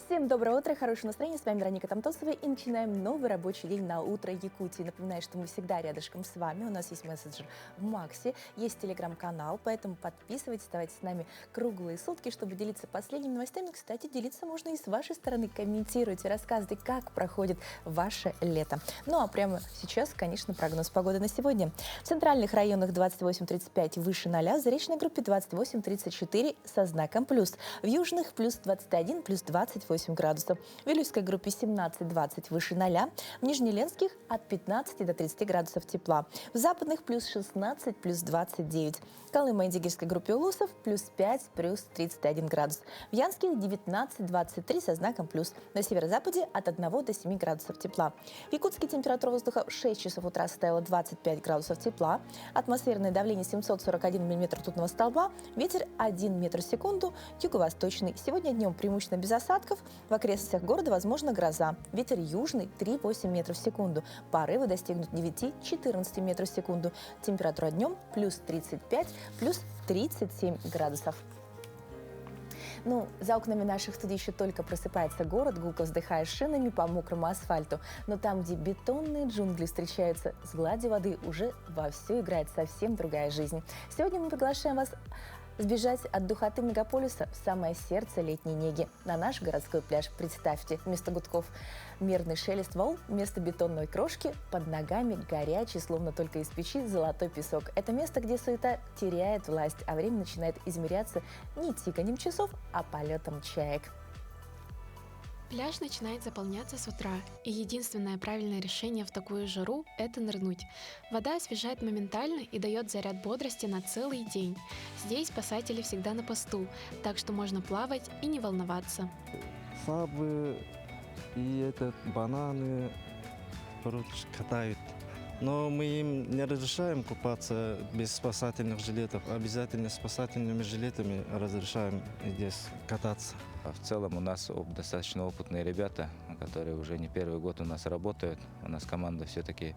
Всем доброе утро, хорошего настроения. С вами Вероника Тамтосова и начинаем новый рабочий день на утро Якутии. Напоминаю, что мы всегда рядышком с вами. У нас есть мессенджер в Максе, есть телеграм-канал, поэтому подписывайтесь, оставайтесь с нами круглые сутки, чтобы делиться последними новостями. Кстати, делиться можно и с вашей стороны. Комментируйте, рассказывайте, как проходит ваше лето. Ну а прямо сейчас, конечно, прогноз погоды на сегодня. В центральных районах 28-35 выше 0, в заречной группе 28-34 со знаком плюс. В южных плюс 21, плюс 28 градусов. В Вилюйской группе 17-20 выше 0, в Нижнеленских от 15 до 30 градусов тепла. В западных плюс 16, плюс 29. В Колымо-Индигирской группе Улусов плюс 5, плюс 31 градус. В Янских 19-23 со знаком плюс. На северо-западе от 1 до 7 градусов тепла. В Якутске температура воздуха в 6 часов утра составила 25 градусов тепла. Атмосферное давление 741 миллиметр ртутного столба. Ветер 1 метр в секунду, юго-восточный. Сегодня днем преимущественно без осадков. В окрестностях города возможна гроза. Ветер южный 3,8 метров в секунду. Порывы достигнут 9-14 метров в секунду. Температура днем плюс 35, плюс 37 градусов. Ну, за окнами наших студий еще только просыпается город, гулко вздыхая шинами по мокрому асфальту. Но там, где бетонные джунгли встречаются с гладью воды, уже вовсю играет совсем другая жизнь. Сегодня мы приглашаем вас сбежать от духоты мегаполиса в самое сердце летней неги. На наш городской пляж, представьте, вместо гудков мерный шелест волн, вместо бетонной крошки под ногами горячий, словно только из печи, золотой песок. Это место, где суета теряет власть, а время начинает измеряться не тиканьем часов, а полетом чаек. Пляж начинает заполняться с утра, и единственное правильное решение в такую жару – это нырнуть. Вода освежает моментально и дает заряд бодрости на целый день. Здесь спасатели всегда на посту, так что можно плавать и не волноваться. Сабы и бананы катают. Но мы им не разрешаем купаться без спасательных жилетов. Обязательно спасательными жилетами разрешаем здесь кататься. В целом у нас достаточно опытные ребята, которые уже не первый год у нас работают. У нас команда все-таки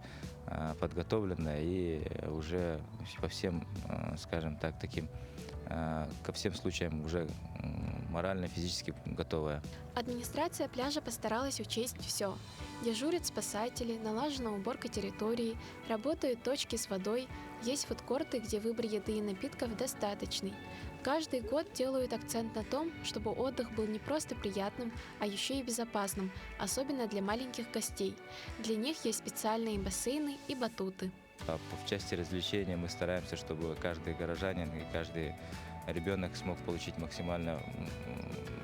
подготовленная и уже по всем, скажем так, ко всем случаям уже морально, физически готовая. Администрация пляжа постаралась учесть все. Дежурят спасатели, налажена уборка территории, работают точки с водой, есть фудкорты, где выбор еды и напитков достаточный. Каждый год делают акцент на том, чтобы отдых был не просто приятным, а еще и безопасным, особенно для маленьких гостей. Для них есть специальные бассейны и батуты. В части развлечений мы стараемся, чтобы каждый горожанин и каждый ребенок смог получить максимально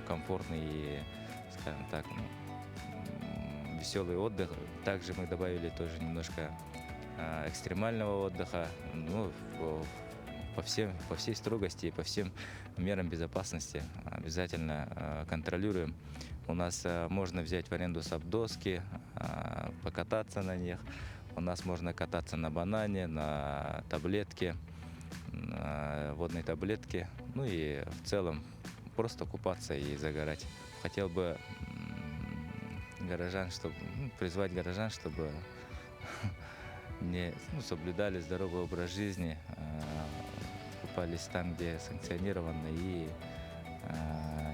комфортный и, скажем так, веселый отдых. Также мы добавили тоже немножко экстремального отдыха, по всей строгости и по всем мерам безопасности обязательно контролируем. У нас можно взять в аренду сабдоски, покататься на них. У нас можно кататься на банане, на таблетке, на водной таблетке. Ну и в целом просто купаться и загорать. Хотел бы призвать горожан, чтобы соблюдали здоровый образ жизни, купались там, где санкционировано, и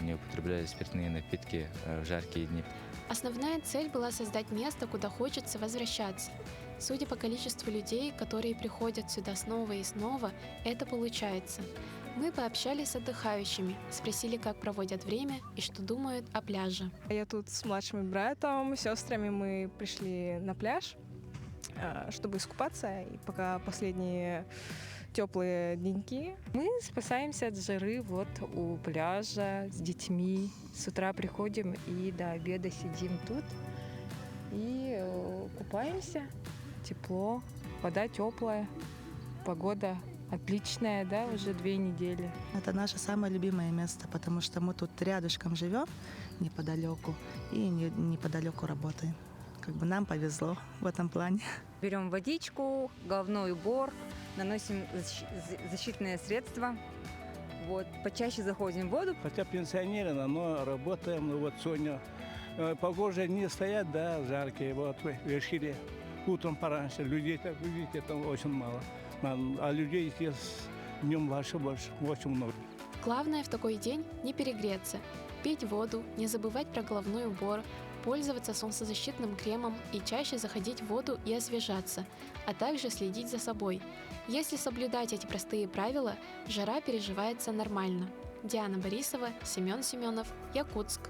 не употребляли спиртные напитки в жаркие дни. Основная цель была создать место, куда хочется возвращаться. Судя по количеству людей, которые приходят сюда снова и снова, это получается. Мы пообщались с отдыхающими, спросили, как проводят время и что думают о пляже. Я тут с младшим братом, сестрами мы пришли на пляж, чтобы искупаться, и пока последние теплые деньки. Мы спасаемся от жары вот у пляжа с детьми. С утра приходим и до обеда сидим тут и купаемся. Тепло, вода теплая, погода отличная, да, уже 2 недели. Это наше самое любимое место, потому что мы тут рядышком живем, неподалеку, и неподалеку работаем. Нам повезло в этом плане. Берем водичку, головной убор, наносим защитные средства. Почаще заходим в воду. Хотя пенсионеры, но работаем. Сегодня погожие не стоят, да, жаркие. Решили утром пораньше. Людей, так видите, там очень мало. А людей здесь днем больше, очень много. Главное в такой день не перегреться. пить воду, не забывать про головной убор, пользоваться солнцезащитным кремом и чаще заходить в воду и освежаться, а также следить за собой. Если соблюдать эти простые правила, жара переживается нормально. Диана Борисова, Семен Семенов, Якутск.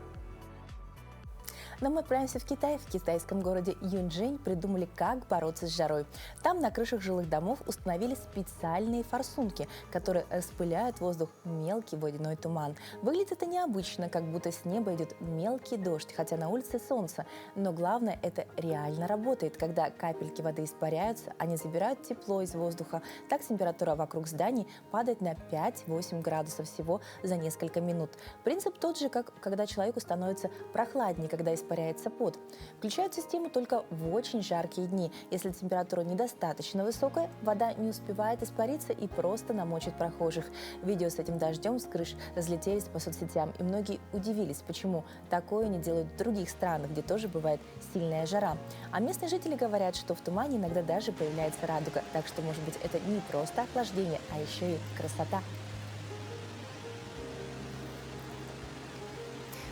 Но мы отправимся в Китай. В китайском городе Юнчжэнь придумали, как бороться с жарой. Там на крышах жилых домов установили специальные форсунки, которые распыляют в воздух мелкий водяной туман. Выглядит это необычно, как будто с неба идет мелкий дождь, хотя на улице солнце. Но главное, это реально работает. Когда капельки воды испаряются, они забирают тепло из воздуха. Так температура вокруг зданий падает на 5-8 градусов всего за несколько минут. Принцип тот же, как когда человеку становится прохладнее, когда испаряется пот. Включают систему только в очень жаркие дни. Если температура недостаточно высокая, вода не успевает испариться и просто намочит прохожих. Видео с этим дождем с крыш разлетелись по соцсетям, и многие удивились, почему такое не делают в других странах, где тоже бывает сильная жара. А местные жители говорят, что в тумане иногда даже появляется радуга, так что, может быть, это не просто охлаждение, а еще и красота.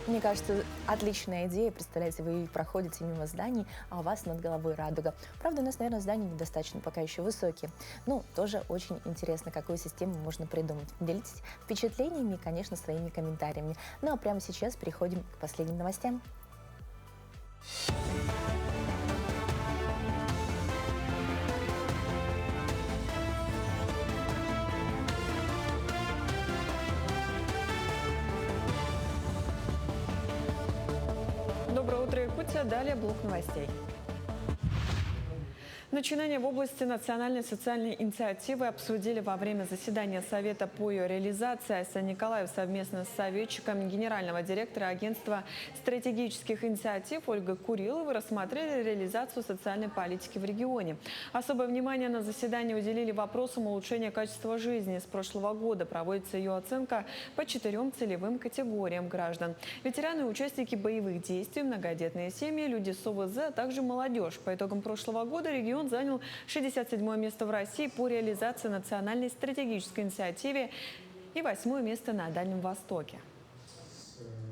Мне кажется, отличная идея. Представляете, вы проходите мимо зданий, а у вас над головой радуга. Правда, у нас, наверное, здания недостаточно пока еще высокие. Ну, тоже очень интересно, какую систему можно придумать. Делитесь впечатлениями и, конечно, своими комментариями. Ну, а прямо сейчас переходим к последним новостям. Доброе утро, Якутия. Далее блок новостей. Начинания в области национальной социальной инициативы обсудили во время заседания Совета по ее реализации. Айсан Николаев совместно с советчиком генерального директора агентства стратегических инициатив Ольгой Куриловой рассмотрели реализацию социальной политики в регионе. Особое внимание на заседании уделили вопросам улучшения качества жизни. С прошлого года проводится ее оценка по 4 целевым категориям граждан. Ветераны и участники боевых действий, многодетные семьи, люди с ОВЗ, а также молодежь. По итогам прошлого года регион занял 67-е место в России по реализации национальной стратегической инициативы и 8-е место на Дальнем Востоке.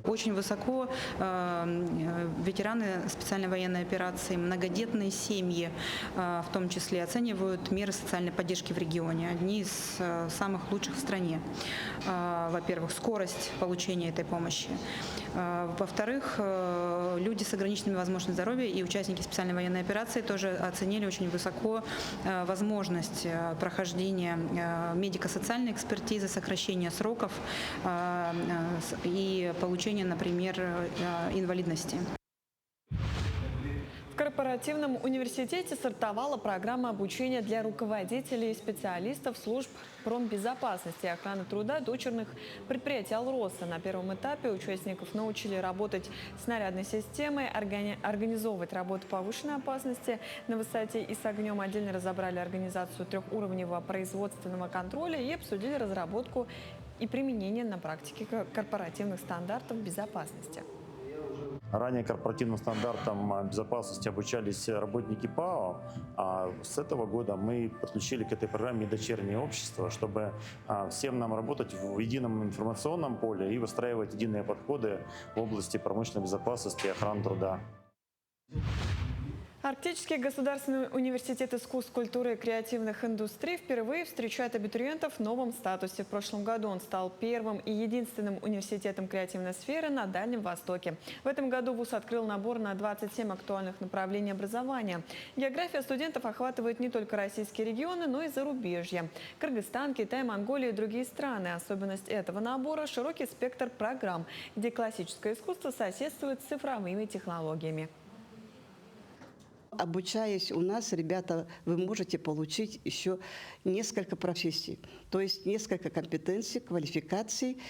Очень высоко ветераны специальной военной операции, многодетные семьи в том числе оценивают меры социальной поддержки в регионе. Одни из самых лучших в стране. Во-первых, скорость получения этой помощи. Во-вторых, люди с ограниченными возможностями здоровья и участники специальной военной операции тоже оценили очень высоко возможность прохождения медико-социальной экспертизы, сокращения сроков и получения, например, инвалидности. В корпоративном университете стартовала программа обучения для руководителей и специалистов служб промбезопасности и охраны труда дочерных предприятий «Алроса». На первом этапе участников научили работать с снарядной системой, организовывать работу повышенной опасности на высоте и с огнем. Отдельно разобрали организацию трехуровневого производственного контроля и обсудили разработку и применение на практике корпоративных стандартов безопасности. Ранее корпоративным стандартам безопасности обучались работники ПАО, а с этого года мы подключили к этой программе и дочернее общество, чтобы всем нам работать в едином информационном поле и выстраивать единые подходы в области промышленной безопасности и охраны труда. Арктический государственный университет искусств, культуры и креативных индустрий впервые встречает абитуриентов в новом статусе. В прошлом году он стал первым и единственным университетом креативной сферы на Дальнем Востоке. В этом году вуз открыл набор на 27 актуальных направлений образования. География студентов охватывает не только российские регионы, но и зарубежье. Кыргызстан, Китай, Монголия и другие страны. Особенность этого набора – широкий спектр программ, где классическое искусство соседствует с цифровыми технологиями. Обучаясь у нас, ребята, вы можете получить еще несколько профессий, то есть несколько компетенций, квалификаций.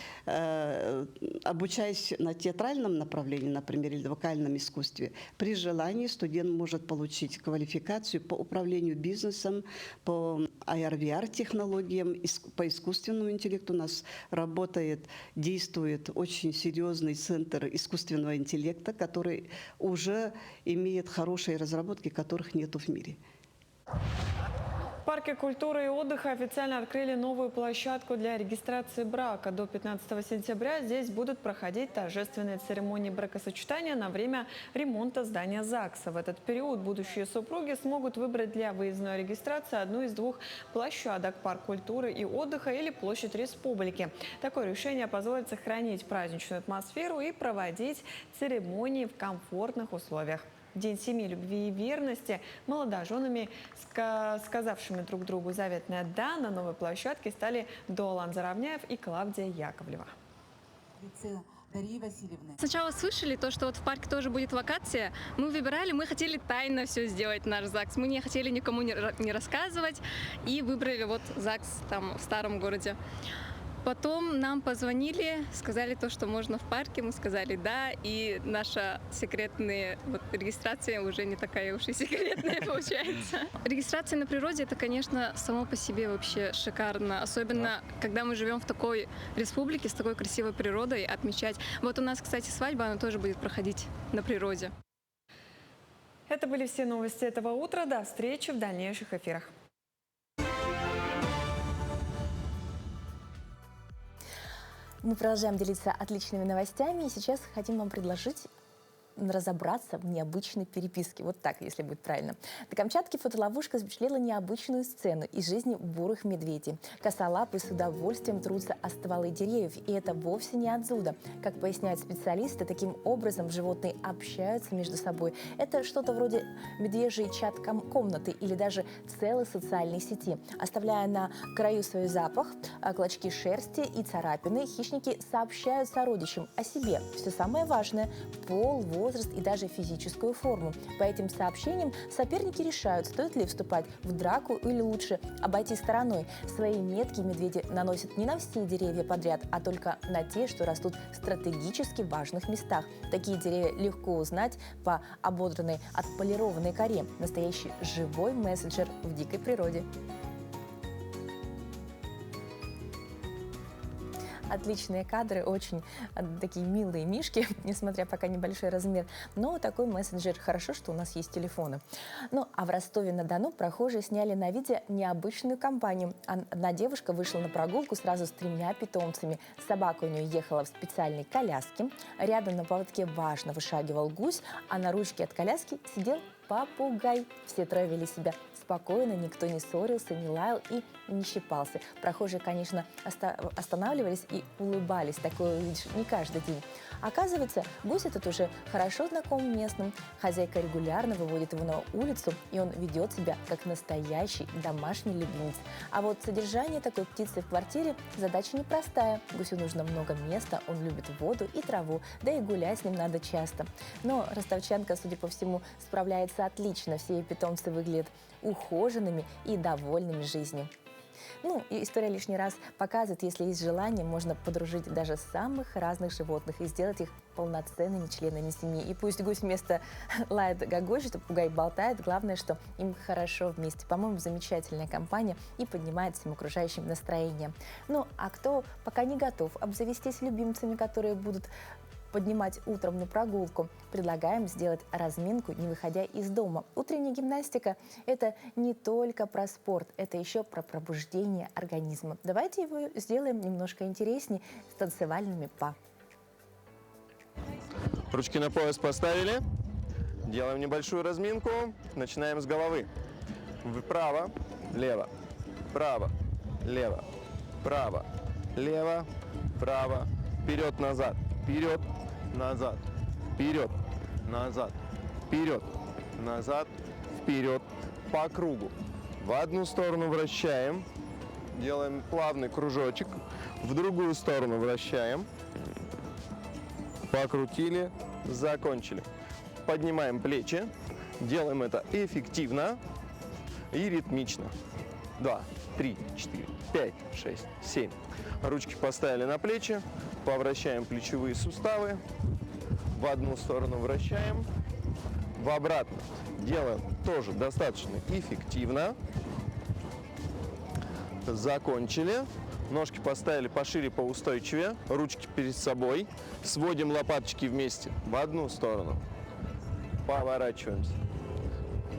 Обучаясь на театральном направлении, например, или вокальном искусстве, при желании студент может получить квалификацию по управлению бизнесом, по AR/VR-технологиям, по искусственному интеллекту. У нас работает, действует очень серьезный центр искусственного интеллекта, который уже имеет хорошие разработки, которых нету в мире. парке культуры и отдыха официально открыли новую площадку для регистрации брака. До 15 сентября здесь будут проходить торжественные церемонии бракосочетания на время ремонта здания ЗАГСа. В этот период будущие супруги смогут выбрать для выездной регистрации одну из двух площадок – парк культуры и отдыха или площадь Республики. Такое решение позволит сохранить праздничную атмосферу и проводить церемонии в комфортных условиях. В День семьи, любви и верности молодоженами, сказавшими друг другу заветное «да», на новой площадке стали Долан Заровняев и Клавдия Яковлева. Сначала слышали то, что вот в парке тоже будет вакация. Мы выбирали, мы хотели тайно все сделать, наш ЗАГС. Мы не хотели никому не рассказывать и выбрали вот ЗАГС там в старом городе. Потом нам позвонили, сказали то, что можно в парке, мы сказали да, и наша секретная регистрация уже не такая уж и секретная получается. Регистрация на природе — это, конечно, само по себе вообще шикарно, особенно когда мы живем в такой республике с такой красивой природой, отмечать. Вот у нас, кстати, свадьба, она тоже будет проходить на природе. Это были все новости этого утра. До встречи в дальнейших эфирах. Мы продолжаем делиться отличными новостями, и сейчас хотим вам предложить разобраться в необычной переписке. Вот так, если будет правильно. На Камчатке фотоловушка запечатлела необычную сцену из жизни бурых медведей. Косолапые с удовольствием трутся о стволы деревьев, и это вовсе не от зуда. Как поясняют специалисты, таким образом животные общаются между собой. Это что-то вроде медвежьей чат-комнаты или даже целой социальной сети. Оставляя на краю свой запах, клочки шерсти и царапины, хищники сообщают сородичам о себе. Все самое важное – пол, возраст и даже физическую форму. По этим сообщениям соперники решают, стоит ли вступать в драку или лучше обойти стороной. Свои метки медведи наносят не на все деревья подряд, а только на те, что растут в стратегически важных местах. Такие деревья легко узнать по ободранной, отполированной коре. Настоящий живой мессенджер в дикой природе. Отличные кадры, очень такие милые мишки, несмотря пока небольшой размер. Но такой мессенджер, хорошо, что у нас есть телефоны. Ну, а в Ростове-на-Дону прохожие сняли на видео необычную компанию. Одна девушка вышла на прогулку сразу с 3 питомцами. Собака у нее ехала в специальной коляске. Рядом на поводке важно вышагивал гусь, а на ручке от коляски сидел попугай. Все трое вели себя спокойно, никто не ссорился, не лаял и не щипался. Прохожие, конечно, останавливались и улыбались. Такое видишь не каждый день. Оказывается, гусь этот уже хорошо знаком местным. Хозяйка регулярно выводит его на улицу, и он ведет себя как настоящий домашний любимец. А вот содержание такой птицы в квартире задача непростая. Гусю нужно много места, он любит воду и траву, да и гулять с ним надо часто. Но ростовчанка, судя по всему, справляется отлично. Все ее питомцы выглядят ухоженными и довольными жизнью. Ну, и история лишний раз показывает, если есть желание, можно подружить даже самых разных животных и сделать их полноценными членами семьи. И пусть гусь вместо лает гогочет, а попугай болтает, главное, что им хорошо вместе. По-моему, замечательная компания и поднимает всем окружающим настроение. Ну, а кто пока не готов обзавестись любимцами, которые будут поднимать утром на прогулку, предлагаем сделать разминку, не выходя из дома. Утренняя гимнастика – это не только про спорт, это еще про пробуждение организма. Давайте его сделаем немножко интереснее с танцевальными па. Ручки на пояс поставили. Делаем небольшую разминку. Начинаем с головы. Вправо, лево, право, лево, право, лево, право, вперед, назад, вперед, назад, вперед, назад, вперед, назад, вперед, по кругу. В одну сторону вращаем, делаем плавный кружочек, в другую сторону вращаем, покрутили, закончили. Поднимаем плечи, делаем это эффективно и ритмично. 2, 3, 4, 5, 6, 7. Ручки поставили на плечи, повращаем плечевые суставы, в одну сторону вращаем, в обратно делаем тоже достаточно эффективно. Закончили. Ножки поставили пошире, поустойчивее, ручки перед собой. Сводим лопаточки вместе в одну сторону. Поворачиваемся.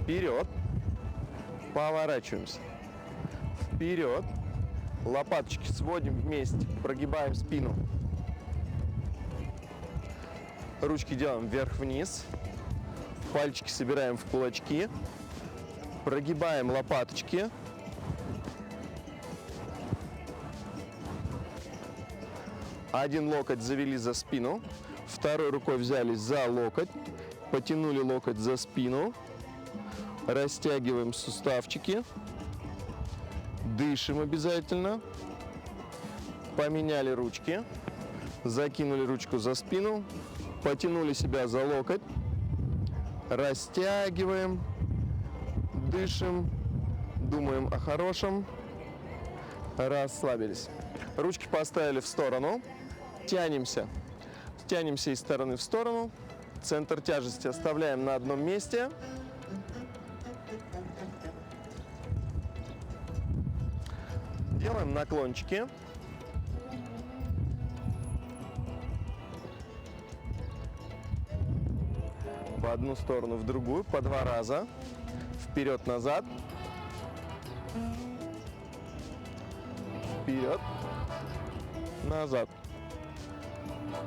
Вперед. Поворачиваемся. вперед. Лопаточки сводим вместе, прогибаем спину. Ручки делаем вверх-вниз. Пальчики собираем в кулачки. Прогибаем лопаточки. Один локоть завели за спину. Второй рукой взялись за локоть. Потянули локоть за спину. Растягиваем суставчики. Дышим обязательно. Поменяли ручки. Закинули ручку за спину. Потянули себя за локоть. Растягиваем. Дышим. Думаем о хорошем. Расслабились. Ручки поставили в сторону. Тянемся. Тянемся из стороны в сторону. Центр тяжести оставляем на одном месте. Делаем наклончики. В одну сторону, в другую, по 2 раза. Вперед-назад. Вперед. Назад.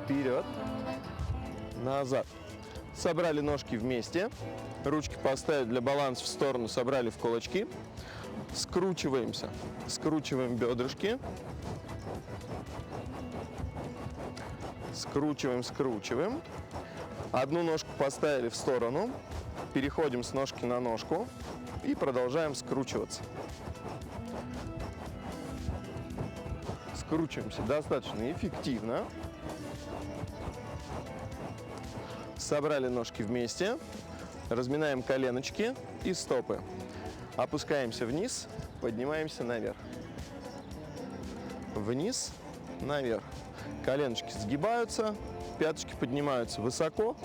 Вперед. Назад. Собрали ножки вместе. Ручки поставили для баланса в сторону, собрали в кулачки. Скручиваемся. Скручиваем бедрышки. Скручиваем, скручиваем. Одну ножку поставили в сторону. Переходим с ножки на ножку. И продолжаем скручиваться. Скручиваемся достаточно эффективно. Собрали ножки вместе. Разминаем коленочки и стопы. Опускаемся вниз, поднимаемся наверх. Вниз, наверх. Коленочки сгибаются, пяточки поднимаются высоко,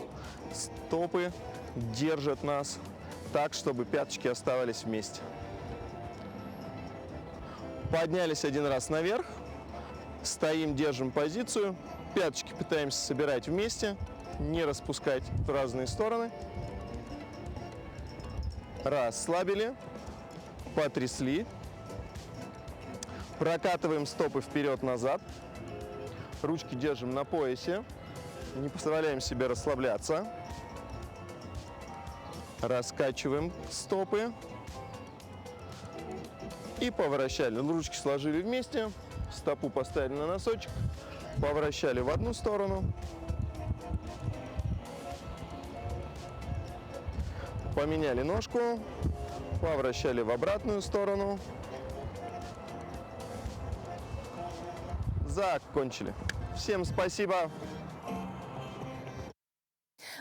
стопы держат нас так, чтобы пяточки оставались вместе. Поднялись один раз наверх, стоим, держим позицию, пяточки пытаемся собирать вместе, не распускать в разные стороны. Расслабили, потрясли, прокатываем стопы вперед-назад, ручки держим на поясе, не позволяем себе расслабляться, раскачиваем стопы и поворачивали. Ручки сложили вместе, стопу поставили на носочек, поворачивали в одну сторону, поменяли ножку, поворачивали в обратную сторону. Закончили. Всем спасибо.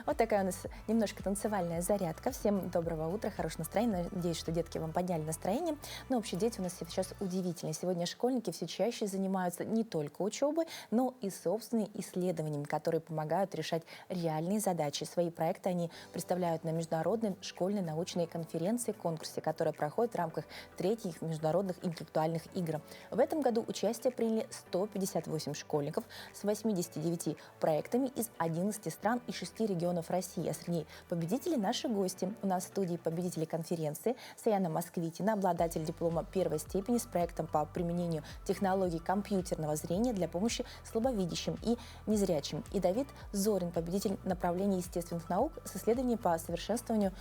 Вот такая у нас немножко танцевальная зарядка. Всем доброго утра, хорошего настроения. Надеюсь, что детки вам подняли настроение. Но вообще дети у нас сейчас удивительные. Сегодня школьники все чаще занимаются не только учебой, но и собственными исследованиями, которые помогают решать реальные задачи. Свои проекты они представляют на международной школьной научной конференции, конкурсе, которая проходит в рамках 3-х международных интеллектуальных игр. В этом году участие приняли 158 школьников с 89 проектами из 11 стран и 6 регионов России. А среди победителей наши гости. У нас в студии победители конференции Саяна Москвитина, обладатель диплома 1-й степени с проектом по применению технологий компьютерного зрения для помощи слабовидящим и незрячим. И Давид Зорин, победитель направления естественных наук с исследованием по совершенствованию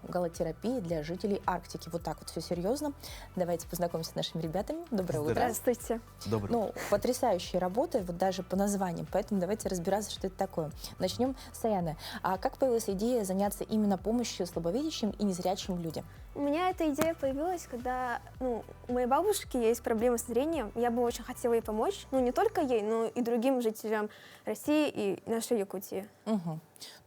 галотерапии для жителей Арктики. Вот так вот все серьезно. Давайте познакомимся с нашими ребятами. Доброе утро. Здравствуйте. Доброе. Ну, потрясающие работы, вот даже по названиям. Поэтому давайте разбираться, что это такое. Начнем с Саяны. А как появилась идея заняться именно помощью слабовидящим и незрячим людям? У меня эта идея появилась, когда у моей бабушки есть проблемы с зрением. Я бы очень хотела ей помочь. Ну, не только ей, но и другим жителям России и нашей Якутии. Угу.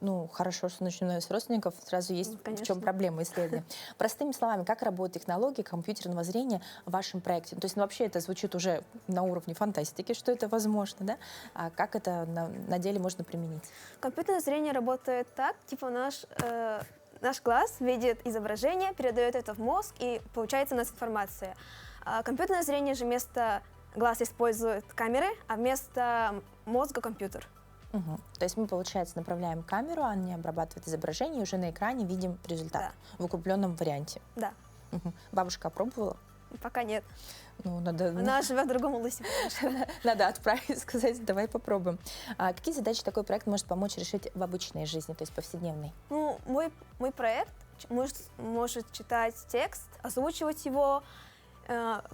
Ну, хорошо, что начиная с родственников, сразу есть в чем проблема исследования. Простыми словами, как работают технологии компьютерного зрения в вашем проекте? То есть, вообще это звучит уже на уровне фантастики, что это возможно, да? А как это на деле можно применить? Компьютерное зрение работает так, типа наш глаз видит изображение, передает это в мозг, и получается у нас информация. А компьютерное зрение же вместо глаз использует камеры, а вместо мозга компьютер. Угу. То есть мы, получается, направляем камеру, она обрабатывает изображение, и уже на экране видим результат в укрупненном варианте. Да. Угу. Бабушка опробовала? Пока нет. Ну, надо, Она живет в другом области. надо отправить, сказать, давай попробуем. Какие задачи такой проект может помочь решить в обычной жизни, то есть повседневной? Ну, мой проект может читать текст, озвучивать его,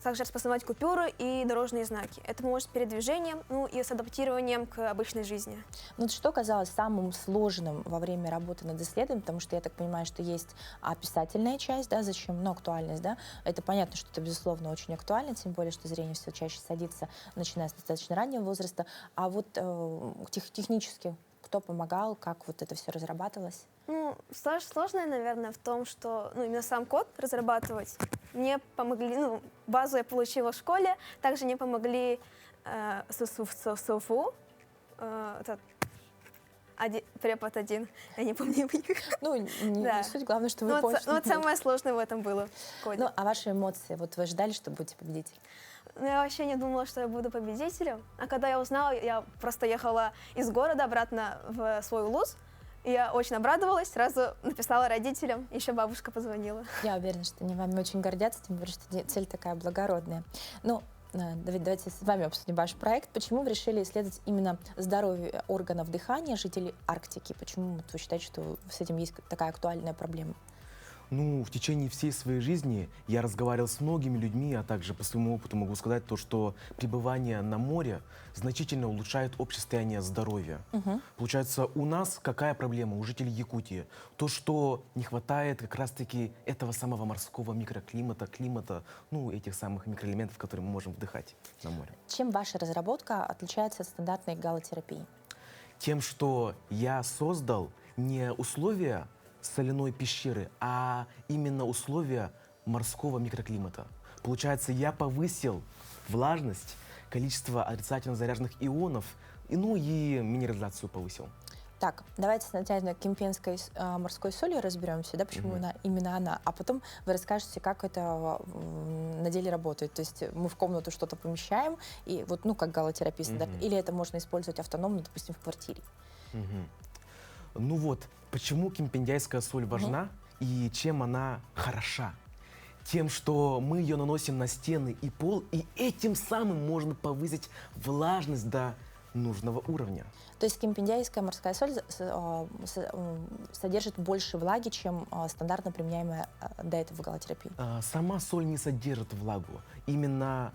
также распознавать купюры и дорожные знаки. Это поможет с передвижением, ну и с адаптированием к обычной жизни. Ну, вот что казалось самым сложным во время работы над исследованием, потому что я так понимаю, что есть описательная часть, да, зачем, ну, актуальность, да, это понятно, что это, безусловно, очень актуально, тем более, что зрение все чаще садится, начиная с достаточно раннего возраста, а вот технически кто помогал, как вот это все разрабатывалось? Ну, сложное, наверное, в том, что именно сам код разрабатывать. Мне помогли, базу я получила в школе, также мне помогли СУФУ, препод один, я не помню их. Ну, не суть, главное, что вы поняли. Ну, вот самое сложное в этом было в коде. Ну, а ваши эмоции? Вот вы ждали, что будете победителем? Ну, я вообще не думала, что я буду победителем. А когда я узнала, я просто ехала из города обратно в свой Улус. И я очень обрадовалась, сразу написала родителям, еще бабушка позвонила. Я уверена, что они вами очень гордятся, тем более, что цель такая благородная. Ну, давайте с вами обсудим ваш проект. Почему вы решили исследовать именно здоровье органов дыхания жителей Арктики? Почему вы считаете, что с этим есть такая актуальная проблема? Ну, в течение всей своей жизни я разговаривал с многими людьми, а также по своему опыту могу сказать то, что пребывание на море значительно улучшает общее состояние здоровья. Получается, у нас какая проблема, у жителей Якутии? То, что не хватает как раз-таки этого самого морского микроклимата, климата, ну, этих самых микроэлементов, которые мы можем вдыхать на море. Чем ваша разработка отличается от стандартной галотерапии? Тем, что я создал не условия соляной пещеры, а именно условия морского микроклимата. Получается, я повысил влажность, количество отрицательно заряженных ионов, ну и минерализацию повысил. Так, давайте сначала кемпинской морской солью разберемся, да, почему именно она, а потом вы расскажете, как это на деле работает. То есть мы в комнату что-то помещаем, и вот, ну, как галотерапия, или это можно использовать автономно, допустим, в квартире. Ну вот, почему кемпиндяйская соль важна и чем она хороша? Тем, что мы ее наносим на стены и пол, и этим самым можно повысить влажность до нужного уровня. То есть кемпиндяйская морская соль содержит больше влаги, чем стандартно применяемая до этого галотерапия? Сама соль не содержит влагу. Именно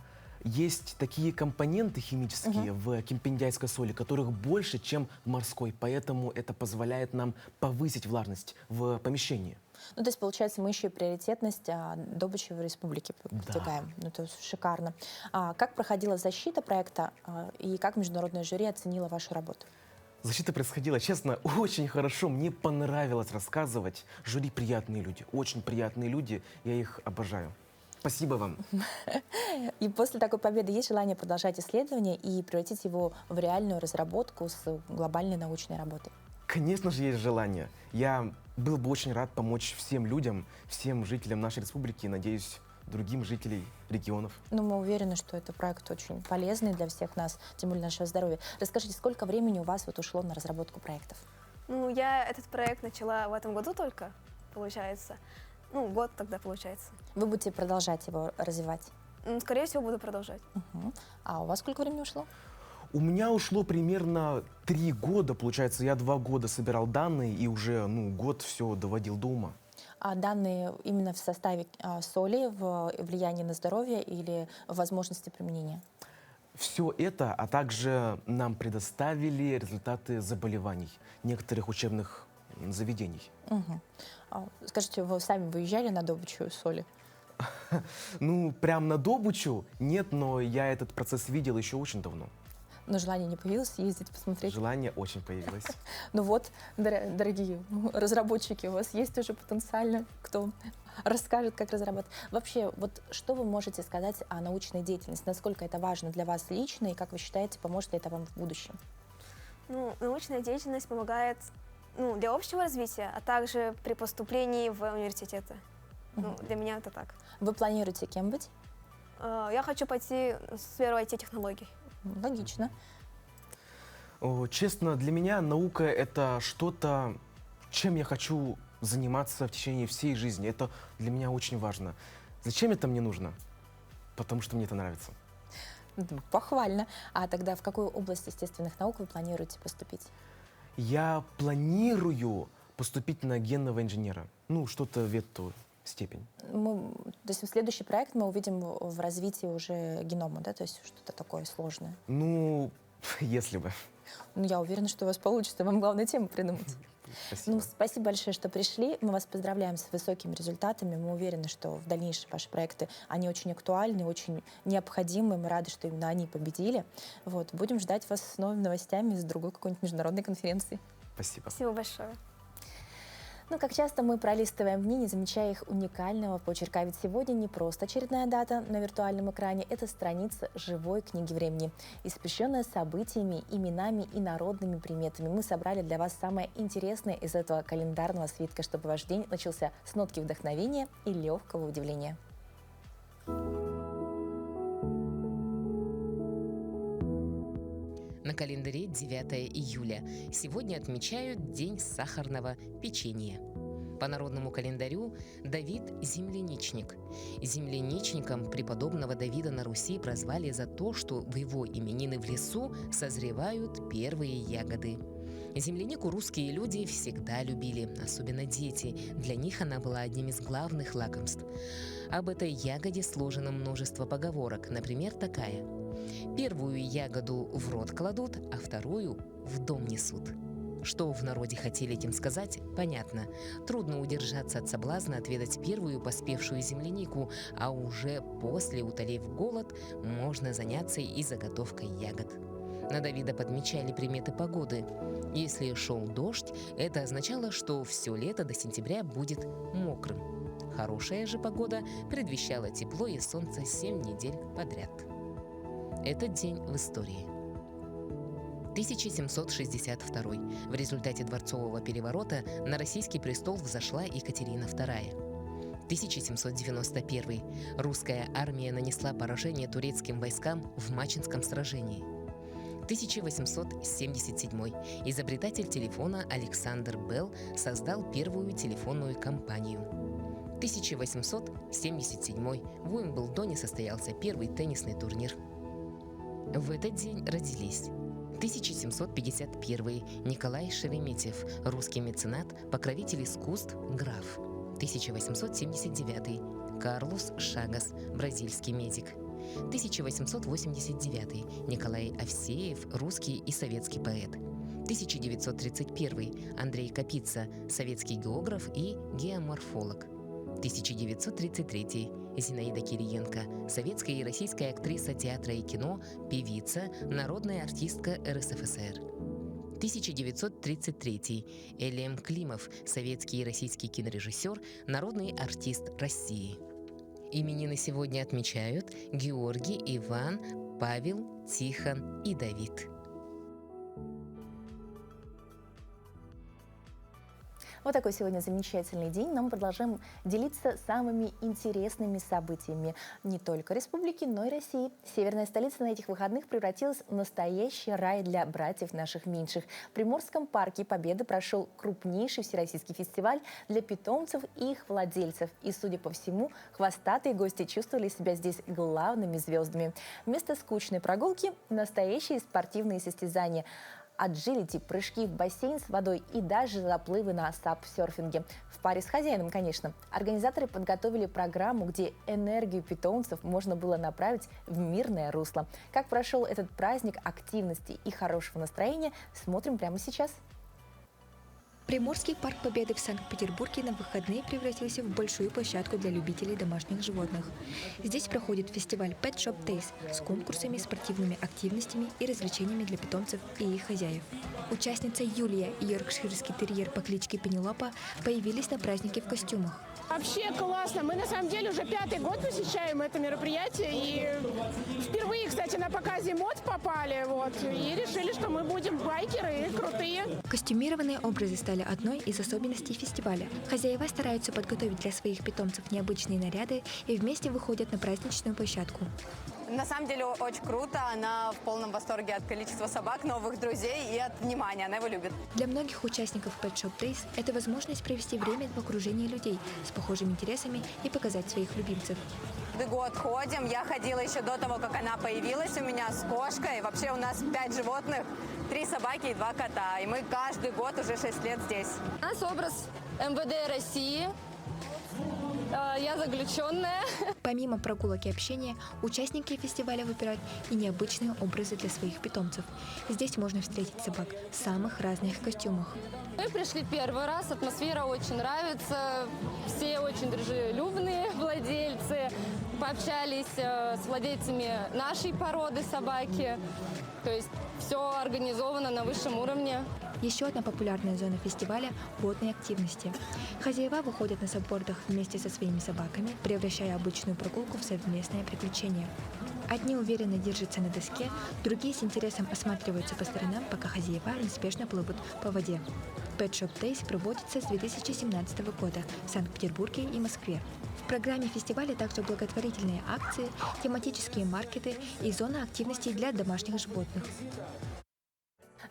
есть такие компоненты химические в кемпиндяйской соли, которых больше, чем в морской, поэтому это позволяет нам повысить влажность в помещении. Ну, то есть, получается, мы еще и приоритетность добычи в республике продвигаем. Ну, это шикарно. Как проходила защита проекта и как международное жюри оценило вашу работу? Защита происходила, честно, очень хорошо. Мне понравилось рассказывать. Жюри приятные люди, очень приятные люди. Я их обожаю. Спасибо вам. И после такой победы есть желание продолжать исследование и превратить его в реальную разработку с глобальной научной работой? Конечно же, есть желание. Я был бы очень рад помочь всем людям, всем жителям нашей республики и, надеюсь, другим жителям регионов. Ну, мы уверены, что это проект очень полезный для всех нас, тем более нашего здоровья. Расскажите, сколько времени у вас вот ушло на разработку проектов? Ну, я этот проект начала в этом году только, получается. Ну, год тогда получается. Вы будете продолжать его развивать? Скорее всего, буду продолжать. А у вас сколько времени ушло? У меня ушло примерно 3 года, получается. Я 2 года собирал данные и уже год все доводил до ума. А данные именно в составе соли, в влиянии на здоровье или в возможности применения? Все это, а также нам предоставили результаты заболеваний некоторых учебных заведений. Скажите, вы сами выезжали на добычу соли? Ну, прям на добычу нет, но я этот процесс видел еще очень давно. Но желание не появилось ездить, посмотреть? Желание очень появилось. Ну вот, дорогие разработчики, у вас есть уже потенциально, кто расскажет, как разрабатывать. Вообще, вот что вы можете сказать о научной деятельности? Насколько это важно для вас лично и как вы считаете, поможет ли это вам в будущем? Ну, научная деятельность помогает для общего развития, а также при поступлении в университеты. Ну, для меня это так. Вы планируете кем быть? Я хочу пойти в сферу IT-технологий. Логично. Честно, для меня наука — это что-то, чем я хочу заниматься в течение всей жизни. Это для меня очень важно. Зачем это мне нужно? потому что мне это нравится. Похвально. А тогда в какую область естественных наук вы планируете поступить? Я планирую поступить на генного инженера. Ну, что-то в эту степень. То есть следующий проект мы увидим в развитии уже генома, да? То есть что-то такое сложное. Ну, если бы. Ну, я уверена, что у вас получится. Вам главное тему придумать. Спасибо. Ну, спасибо большое, что пришли. Мы вас поздравляем с высокими результатами. Мы уверены, что в дальнейшем ваши проекты, они очень актуальны, очень необходимы. Мы рады, что именно они победили. Вот. Будем ждать вас с новыми новостями с другой какой-нибудь международной конференции. Спасибо. Спасибо большое. Ну, как часто мы пролистываем дни, не замечая их уникального почерка. Ведь сегодня не просто очередная дата на виртуальном экране, это страница живой книги времени, испещренная событиями, именами и народными приметами. Мы собрали для вас самое интересное из этого календарного свитка, чтобы ваш день начался с нотки вдохновения и легкого удивления. На календаре 9 июля. Сегодня отмечают День сахарного печенья. По народному календарю Давид – земляничник. Земляничником преподобного Давида на Руси прозвали за то, что в его именины в лесу созревают первые ягоды. Землянику русские люди всегда любили, особенно дети. Для них она была одним из главных лакомств. Об этой ягоде сложено множество поговорок, например, такая: «Первую ягоду в рот кладут, а вторую в дом несут». Что в народе хотели этим сказать, понятно. Трудно удержаться от соблазна отведать первую поспевшую землянику, а уже после, утолив голод, можно заняться и заготовкой ягод. На Давида подмечали приметы погоды. Если шел дождь, это означало, что все лето до сентября будет мокрым. Хорошая же погода предвещала тепло и солнце 7 недель подряд. Этот день в истории. 1762. В результате дворцового переворота на российский престол взошла Екатерина II. 1791. Русская армия нанесла поражение турецким войскам в Мачинском сражении. 1877. Изобретатель телефона Александр Белл создал первую телефонную компанию. 1877. В Уимблдоне состоялся первый теннисный турнир. В этот день родились 1751. Николай Шереметьев, русский меценат, покровитель искусств, граф. 1879. Карлос Шагас, бразильский медик. 1889. Николай Овсеев, русский и советский поэт. 1931. Андрей Капица, советский географ и геоморфолог. 1933. Зинаида Кириенко, советская и российская актриса театра и кино, певица, народная артистка РСФСР. 1933. Элем Климов, советский и российский кинорежиссер, народный артист России. Именины сегодня отмечают Георгий, Иван, Павел, Тихон и Давид. Вот такой сегодня замечательный день. Но мы продолжаем делиться самыми интересными событиями не только республики, но и России. Северная столица на этих выходных превратилась в настоящий рай для братьев наших меньших. В Приморском парке Победы прошел крупнейший всероссийский фестиваль для питомцев и их владельцев. И, судя по всему, хвостатые гости чувствовали себя здесь главными звездами. Вместо скучной прогулки – настоящие спортивные состязания. Аджилити, прыжки в бассейн с водой и даже заплывы на сап-серфинге. В паре с хозяином, конечно. Организаторы подготовили программу, где энергию питомцев можно было направить в мирное русло. Как прошел этот праздник активности и хорошего настроения, смотрим прямо сейчас. Приморский парк Победы в Санкт-Петербурге на выходные превратился в большую площадку для любителей домашних животных. Здесь проходит фестиваль Pet Shop Days с конкурсами, спортивными активностями и развлечениями для питомцев и их хозяев. Участница Юлия и йоркширский терьер по кличке Пенелопа появились на празднике в костюмах. Вообще классно. Мы на самом деле уже 5-й год посещаем это мероприятие. И впервые, кстати, на показе мод попали. И решили, что мы будем байкеры и крутые. Костюмированные образы стали одной из особенностей фестиваля. Хозяева стараются подготовить для своих питомцев необычные наряды и вместе выходят на праздничную площадку. На самом деле очень круто. Она в полном восторге от количества собак, новых друзей и от внимания. Она его любит. Для многих участников Pet Shop Days это возможность провести время в окружении людей с похожими интересами и показать своих любимцев. каждый год ходим. Я ходила еще до того, как она появилась у меня с кошкой. Вообще у нас 5 животных, 3 собаки и 2 кота. И мы каждый год уже 6 лет здесь. У нас образ МВД России. Я заключенная. Помимо прогулок и общения, участники фестиваля выбирают и необычные образы для своих питомцев. Здесь можно встретить собак в самых разных костюмах. Мы пришли первый раз, атмосфера очень нравится, все очень дружелюбные владельцы. Пообщались с владельцами нашей породы собаки. То есть все организовано на высшем уровне. Еще одна популярная зона фестиваля – водные активности. Хозяева выходят на саббордах вместе со своими собаками, превращая обычную прогулку в совместное приключение. Одни уверенно держатся на доске, другие с интересом осматриваются по сторонам, пока хозяева неспешно плывут по воде. Pet Shop Days проводится с 2017 года в Санкт-Петербурге и Москве. В программе фестиваля также благотворительные акции, тематические маркеты и зона активностей для домашних животных.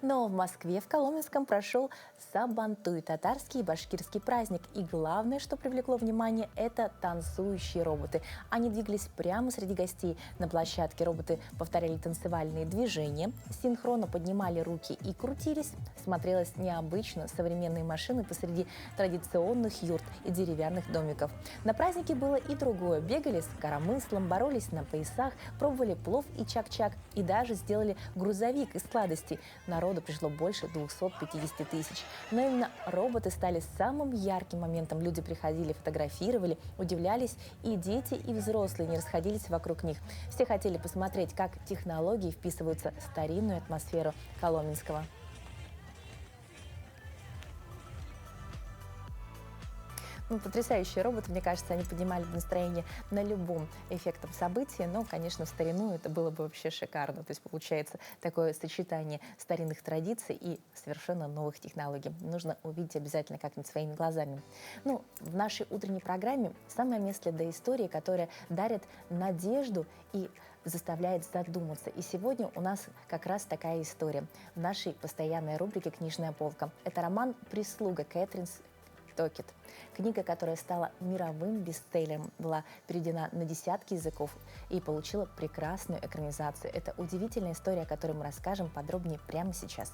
Но в Москве, в Коломенском, прошел Сабантуй, татарский и башкирский праздник. И главное, что привлекло внимание, это танцующие роботы. Они двигались прямо среди гостей. На площадке роботы повторяли танцевальные движения, синхронно поднимали руки и крутились. Смотрелось необычно, современные машины посреди традиционных юрт и деревянных домиков. На празднике было и другое. Бегали с коромыслом, боролись на поясах, пробовали плов и чак-чак и даже сделали грузовик из сладостей. Народу пришло больше 250 тысяч. Но именно роботы стали самым ярким моментом. Люди приходили, фотографировали, удивлялись, и дети, и взрослые не расходились вокруг них. Все хотели посмотреть, как технологии вписываются в старинную атмосферу Коломенского. Потрясающие роботы, мне кажется, они поднимали бы настроение на любом эффектном событии, но, конечно, в старину это было бы вообще шикарно. То есть получается такое сочетание старинных традиций и совершенно новых технологий. Нужно увидеть обязательно как-нибудь своими глазами. В нашей утренней программе самое место для истории, которая дарит надежду и заставляет задуматься. И сегодня у нас как раз такая история в нашей постоянной рубрике «Книжная полка». Это роман «Прислуга» Кэтрин Стокет. Книга, которая стала мировым бестселлером, была переведена на десятки языков и получила прекрасную экранизацию. Это удивительная история, о которой мы расскажем подробнее прямо сейчас.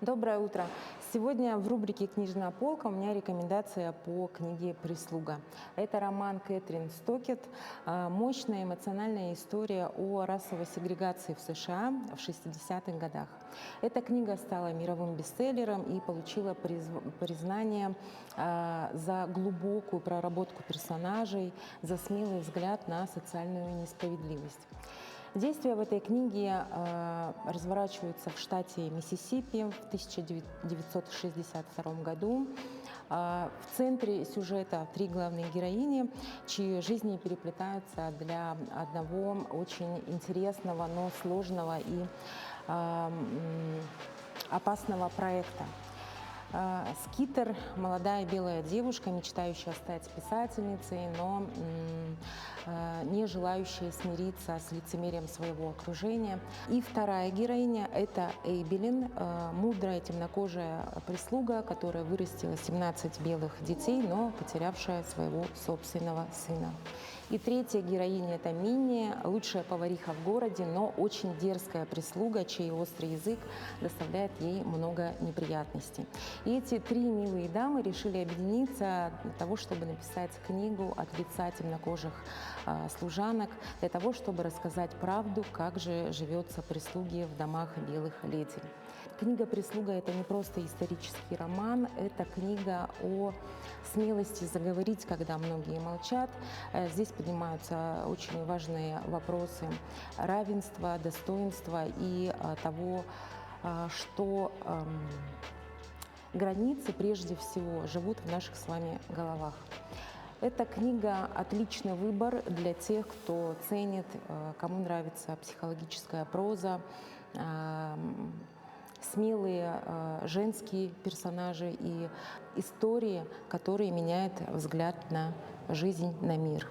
Доброе утро! Сегодня в рубрике «Книжная полка» у меня рекомендация по книге «Прислуга». Это роман Кэтрин Стокет, мощная эмоциональная история о расовой сегрегации в США в 60-х годах. Эта книга стала мировым бестселлером и получила признание за глубокую проработку персонажей, за смелый взгляд на социальную несправедливость. Действия в этой книге разворачиваются в штате Миссисипи в 1962 году. В центре сюжета 3 главные героини, чьи жизни переплетаются для одного очень интересного, но сложного и опасного проекта. Скитер – молодая белая девушка, мечтающая стать писательницей, но не желающая смириться с лицемерием своего окружения. И вторая героиня – это Эйбелин, мудрая темнокожая прислуга, которая вырастила 17 белых детей, но потерявшая своего собственного сына. И третья героиня – это Минни, лучшая повариха в городе, но очень дерзкая прислуга, чей острый язык доставляет ей много неприятностей. И эти 3 милые дамы решили объединиться для того, чтобы написать книгу от лица темнокожих служанок, для того, чтобы рассказать правду, как же живется прислуге в домах белых леди. Книга «Прислуга» — это не просто исторический роман, это книга о смелости заговорить, когда многие молчат. Здесь поднимаются очень важные вопросы равенства, достоинства и того, что границы прежде всего живут в наших с вами головах. Эта книга – отличный выбор для тех, кто ценит, кому нравится психологическая проза, смелые женские персонажи и истории, которые меняют взгляд на жизнь, на мир.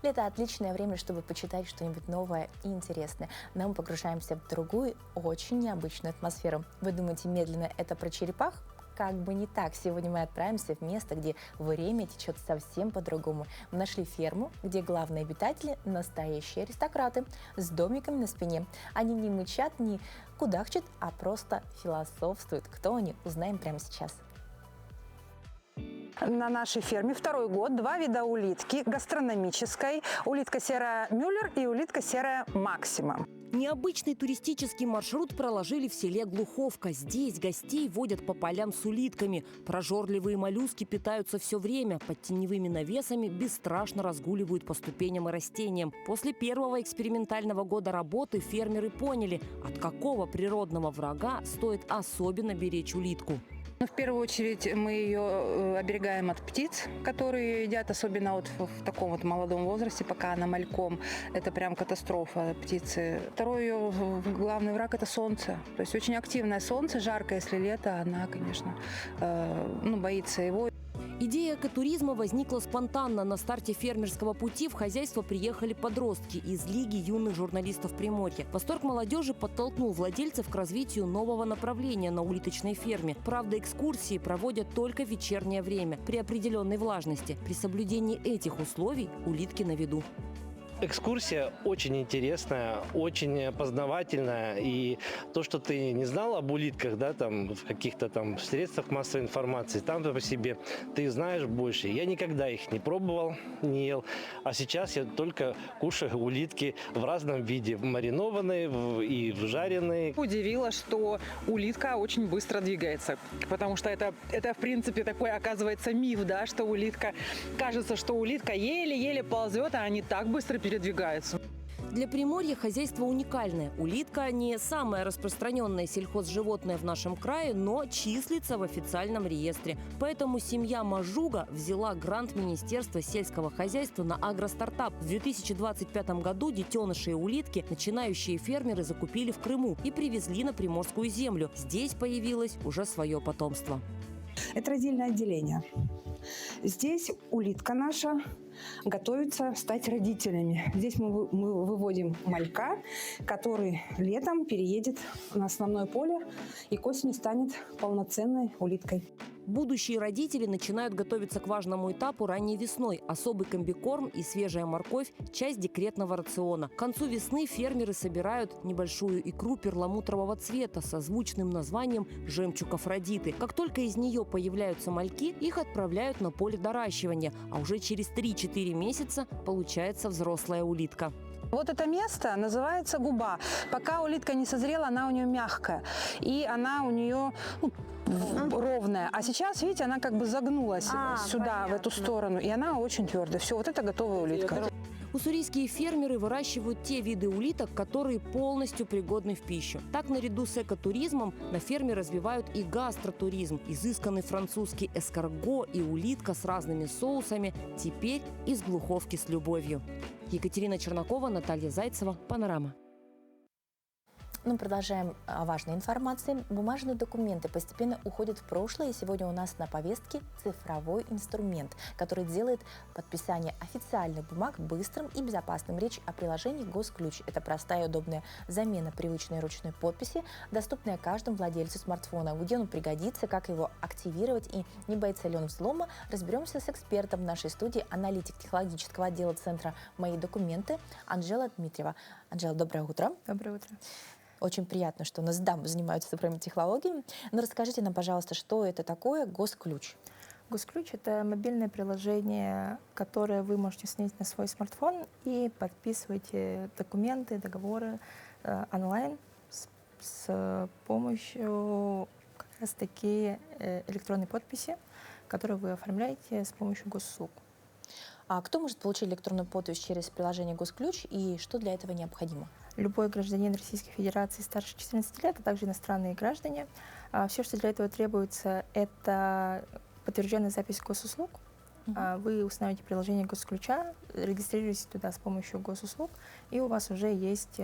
Лето – отличное время, чтобы почитать что-нибудь новое и интересное. Но мы погружаемся в другую, очень необычную атмосферу. Вы думаете, медленно это про черепах? Как бы не так. Сегодня мы отправимся в место, где время течет совсем по-другому. Мы нашли ферму, где главные обитатели – настоящие аристократы с домиками на спине. Они не мычат, не кудахчут, а просто философствуют. Кто они, узнаем прямо сейчас. На нашей ферме второй год два вида улитки гастрономической. Улитка серая Мюллер и улитка серая Максима. Необычный туристический маршрут проложили в селе Глуховка. Здесь гостей водят по полям с улитками. Прожорливые моллюски питаются все время. Под теневыми навесами бесстрашно разгуливают по ступеням и растениям. После первого экспериментального года работы фермеры поняли, от какого природного врага стоит особенно беречь улитку. Ну, в первую очередь мы ее оберегаем от птиц, которые ее едят, особенно вот в таком вот молодом возрасте, пока она мальком. Это прям катастрофа птицы. Второй ее главный враг – это солнце. То есть очень активное солнце, жаркое, если лето, она, конечно, боится его. Идея экотуризма возникла спонтанно. На старте фермерского пути в хозяйство приехали подростки из Лиги юных журналистов Приморья. Восторг молодежи подтолкнул владельцев к развитию нового направления на улиточной ферме. Правда, экскурсии проводят только в вечернее время, при определенной влажности. При соблюдении этих условий улитки на виду. Экскурсия очень интересная, очень познавательная. И то, что ты не знал об улитках, да, там, в каких-то там средствах массовой информации, там по себе ты знаешь больше. Я никогда их не пробовал, не ел. А сейчас я только кушаю улитки в разном виде. Маринованные и жареные. Удивило, что улитка очень быстро двигается. Потому что это в принципе такой, оказывается, миф, да, что улитка... Кажется, что улитка еле-еле ползет, а они так быстро передвигаются. Для Приморья хозяйство уникальное. Улитка не самое распространенное сельхозживотное в нашем крае, но числится в официальном реестре. Поэтому семья Мажуга взяла грант Министерства сельского хозяйства на агростартап. В 2025 году детенышей улитки начинающие фермеры закупили в Крыму и привезли на Приморскую землю. Здесь появилось уже свое потомство. Это родильное отделение. Здесь улитка наша готовится стать родителями. Здесь мы выводим малька, который летом переедет на основное поле и к осени станет полноценной улиткой. Будущие родители начинают готовиться к важному этапу ранней весной. Особый комбикорм и свежая морковь – часть декретного рациона. К концу весны фермеры собирают небольшую икру перламутрового цвета со звучным названием «жемчуг Афродиты». Как только из нее появляются мальки, их отправляют на поле доращивания, а уже через 3-4 месяца получается взрослая улитка. Вот это место называется губа. Пока улитка не созрела, она у нее мягкая. И она у нее ровная. А сейчас, видите, она как бы загнулась сюда, понятно, в эту сторону. И она очень твердая. Все, вот это готовая улитка. Уссурийские фермеры выращивают те виды улиток, которые полностью пригодны в пищу. Так, наряду с экотуризмом на ферме развивают и гастротуризм. Изысканный французский эскарго и улитка с разными соусами теперь из Глуховки с любовью. Екатерина Чернакова, Наталья Зайцева, Панорама. Ну, продолжаем важной информации. Бумажные документы постепенно уходят в прошлое, и сегодня у нас на повестке цифровой инструмент, который делает подписание официальных бумаг быстрым и безопасным. Речь о приложении «Госключ». Это простая и удобная замена привычной ручной подписи, доступная каждому владельцу смартфона. Где он пригодится, как его активировать и не боится ли он взлома, разберемся с экспертом в нашей студии, аналитик технологического отдела Центра «Мои документы» Анжела Дмитриева. Анжела, доброе утро. Доброе утро. Очень приятно, что у нас дамы занимаются цифровыми технологиями. Но расскажите нам, пожалуйста, что это такое «Госключ»? «Госключ» — это мобильное приложение, которое вы можете снять на свой смартфон и подписываете документы, договоры онлайн с помощью как раз-таки электронной подписи, которую вы оформляете с помощью госуслуг. А кто может получить электронную подпись через приложение «Госключ» и что для этого необходимо? Любой гражданин Российской Федерации старше 14 лет, а также иностранные граждане. Все, что для этого требуется, это подтвержденная запись госуслуг. Вы устанавливаете приложение «Госключа», регистрируетесь туда с помощью госуслуг, и у вас уже есть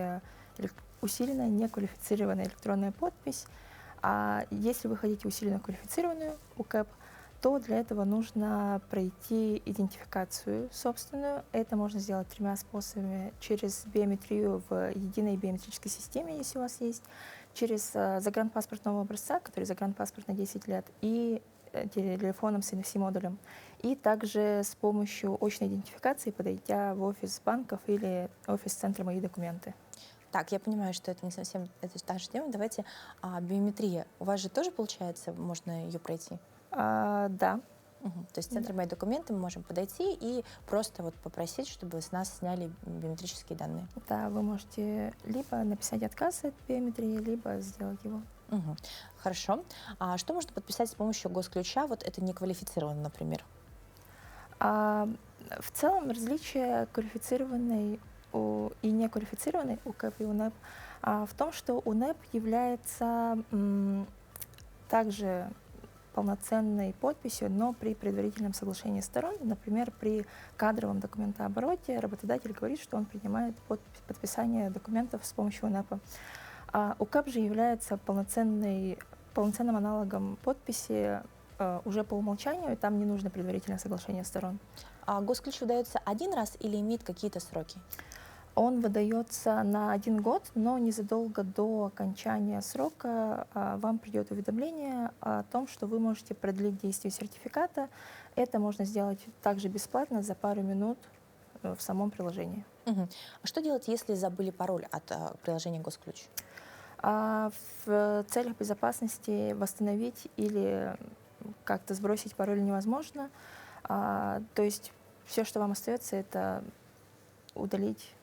усиленная неквалифицированная электронная подпись. А если вы хотите усиленно квалифицированную УКЭП, то для этого нужно пройти идентификацию собственную. Это можно сделать 3 способами: через биометрию в единой биометрической системе, если у вас есть, через загранпаспортного образца, который загранпаспорт на 10 лет, и телефоном с NFC-модулем. И также с помощью очной идентификации, подойдя в офис банков или офис центра «Мои документы». Так, я понимаю, что это не совсем это та же тема. Давайте биометрия. У вас же тоже, получается, можно ее пройти? Да. То есть в центр «Мои документы» мы можем подойти и просто вот попросить, чтобы с нас сняли биометрические данные. Да, вы можете либо написать отказ от биометрии, либо сделать его. Хорошо. А что можно подписать с помощью госключа? Вот это неквалифицированно, например. В целом различие квалифицированной и неквалифицированной УКЭП и УНЭП в том, что УНЭП является также полноценной подписью, но при предварительном соглашении сторон. Например, при кадровом документообороте работодатель говорит, что он принимает подписание документов с помощью УНЭПа. УКЭП же является полноценным аналогом подписи уже по умолчанию, и там не нужно предварительное соглашение сторон. А госключ выдается один раз или имеет какие-то сроки? Он выдается на 1 год, но незадолго до окончания срока вам придет уведомление о том, что вы можете продлить действие сертификата. Это можно сделать также бесплатно за пару минут в самом приложении. А что делать, если забыли пароль от приложения Госключ? В целях безопасности восстановить или как-то сбросить пароль невозможно. То есть все, что вам остается, это удалить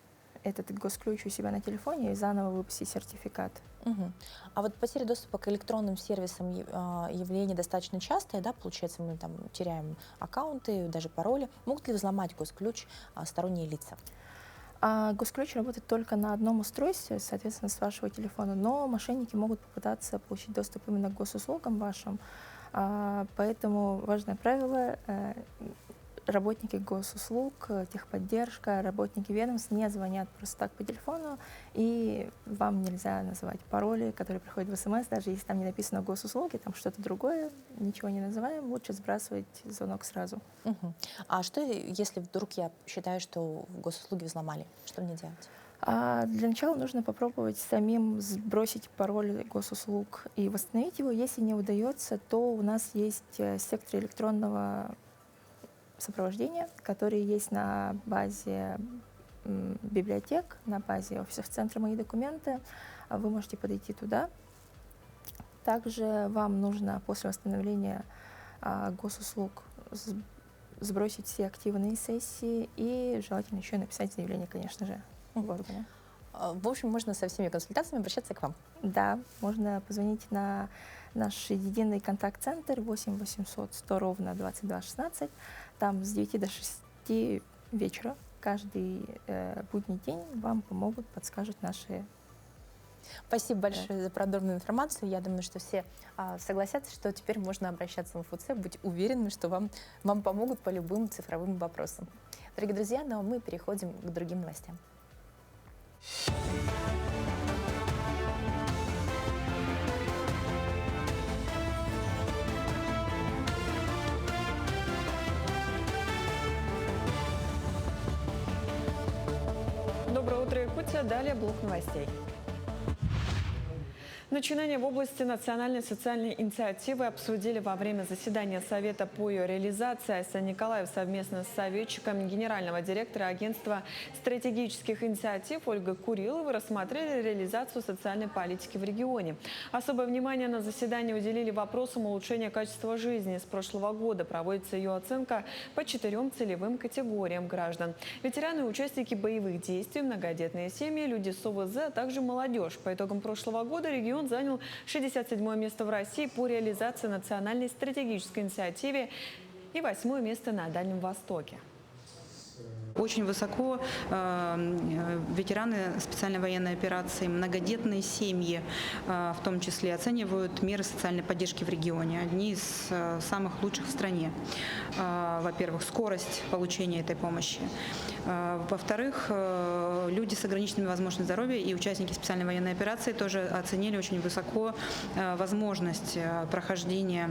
этот госключ у себя на телефоне и заново выпустить сертификат. А вот потеря доступа к электронным сервисам явление достаточно частое, да, получается, мы там теряем аккаунты, даже пароли. Могут ли взломать госключ сторонние лица? Госключ работает только на одном устройстве, соответственно, с вашего телефона, но мошенники могут попытаться получить доступ именно к госуслугам вашим. Поэтому важное правило: работники госуслуг, техподдержка, работники ведомств не звонят просто так по телефону, и вам нельзя называть пароли, которые приходят в СМС, даже если там не написано госуслуги, там что-то другое, ничего не называем, лучше сбрасывать звонок сразу. А что, если вдруг я считаю, что госуслуги взломали? Что мне делать? Для начала нужно попробовать самим сбросить пароль госуслуг и восстановить его. Если не удается, то у нас есть сектор электронного сопровождения, которые есть на базе библиотек, на базе офисов центра «Мои документы». Вы можете подойти туда. Также вам нужно после восстановления госуслуг сбросить все активные сессии и желательно еще написать заявление, конечно же, в органы. В общем, можно со всеми консультациями обращаться к вам? Да, можно позвонить на наш единый контакт-центр 8 800 100 ровно 22 16. Там с 9 до 6 вечера каждый будний день вам помогут, подскажут наши. Спасибо большое за подробную информацию. Я думаю, что все согласятся, что теперь можно обращаться в МФЦ, быть уверенными, что вам помогут по любым цифровым вопросам. Дорогие друзья, но мы переходим к другим новостям. Доброе утро, Якутия. Далее блок новостей. Начинания в области национальной социальной инициативы обсудили во время заседания Совета по ее реализации. Айсан Николаев совместно с советчиком генерального директора агентства стратегических инициатив Ольгой Куриловой рассмотрели реализацию социальной политики в регионе. Особое внимание на заседании уделили вопросам улучшения качества жизни. С прошлого года проводится ее оценка по 4 целевым категориям граждан: ветераны и участники боевых действий, многодетные семьи, люди с ОВЗ, а также молодежь. По итогам прошлого года регион занял 67-е место в России по реализации национальной стратегической инициативе и 8-е место на Дальнем Востоке. Очень высоко ветераны специальной военной операции, многодетные семьи в том числе оценивают меры социальной поддержки в регионе. Одни из самых лучших в стране. Во-первых, скорость получения этой помощи. Во-вторых, люди с ограниченными возможностями здоровья и участники специальной военной операции тоже оценили очень высоко возможность прохождения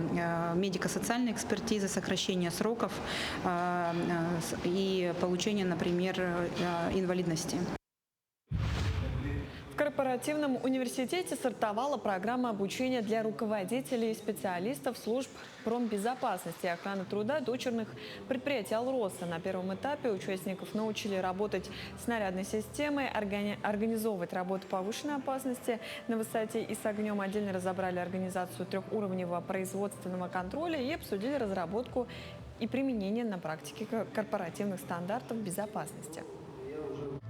медико-социальной экспертизы, сокращения сроков и получения, например, инвалидности. В корпоративном университете стартовала программа обучения для руководителей и специалистов служб промбезопасности и охраны труда дочерных предприятий «Алроса». На первом этапе участников научили работать с снарядной системой, организовывать работу повышенной опасности на высоте и с огнем. Отдельно разобрали организацию трехуровневого производственного контроля и обсудили разработку и применение на практике корпоративных стандартов безопасности.